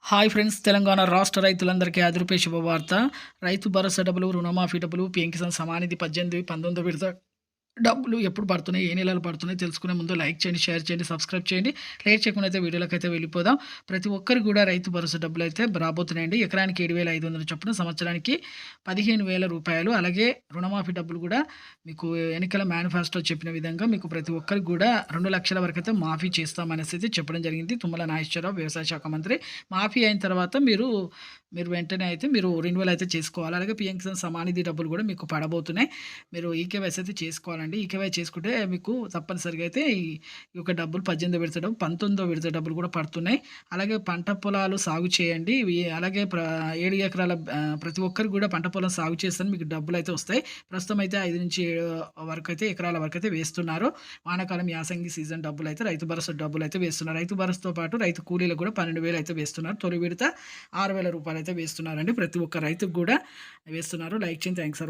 Hi friends, Telangana రాష్ట్ర రైతులందరికీ అదిరిపే శుభవార్త. రైతు భరోసా డబ్బులు, రుణమాఫీ డబ్బులు, పీఎం కిసాన్ సమానిధి 18, 19 విడత డబ్బులు ఎప్పుడు పడుతున్నాయి, ఏ నెలలు పడుతున్నాయి తెలుసుకునే ముందు లైక్ చేయండి, షేర్ చేయండి, సబ్స్క్రైబ్ చేయండి. లేట్ చేయకుండా అయితే వీడియోలోకైతే వెళ్ళిపోదాం. ప్రతి ఒక్కరికి కూడా రైతు భరోసా డబ్బులు అయితే రాబోతున్నాయండి. ఎకరానికి 7,500 చొప్పున, సంవత్సరానికి 15,000 రూపాయలు. అలాగే రుణమాఫీ డబ్బులు కూడా మీకు ఎన్నికల మేనిఫెస్టో చెప్పిన విధంగా మీకు ప్రతి ఒక్కరికి కూడా 2 లక్షల వరకు అయితే మాఫీ చేస్తామనేసి అయితే చెప్పడం జరిగింది తుమ్మల నాగేశ్వరరావు, వ్యవసాయ శాఖ మంత్రి. మాఫీ అయిన తర్వాత మీరు వెంటనే అయితే మీరు రెన్యువల్ అయితే చేసుకోవాలి. అలాగే పీఎం కిసాన్ సమానిధి డబ్బులు కూడా మీకు పడబోతున్నాయి. మీరు ఈకేవైసీ అయితే చేసుకోవాలండి. ఈకేవై చేసుకుంటే మీకు తప్పనిసరిగా అయితే ఈ యొక్క డబ్బులు 18వ విడత డబ్బులు, 19వ విడత డబ్బులు కూడా పడుతున్నాయి. అలాగే పంట పొలాలు సాగు చేయండి. అలాగే 7 ఎకరాల ప్రతి ఒక్కరికి కూడా పంట పొలం సాగు చేస్తే మీకు డబ్బులు అయితే వస్తాయి. ప్రస్తుతం అయితే 5-7 వరకు అయితే ఎకరాల వరకు అయితే వేస్తున్నారు. వానాకాలం యాసంగి సీజన్ డబ్బులు అయితే రైతు భరోసా డబ్బులు అయితే వేస్తున్నారు. రైతు భరోసాతో పాటు రైతు కూలీలకు కూడా 12,000 అయితే వేస్తున్నారు. తొలి విడత 6,000 రూపాయలు అయితే వేస్తున్నారండి. ప్రతి ఒక్క రైతుకు కూడా వేస్తున్నారు. లైక్ చేయండి. థ్యాంక్స్.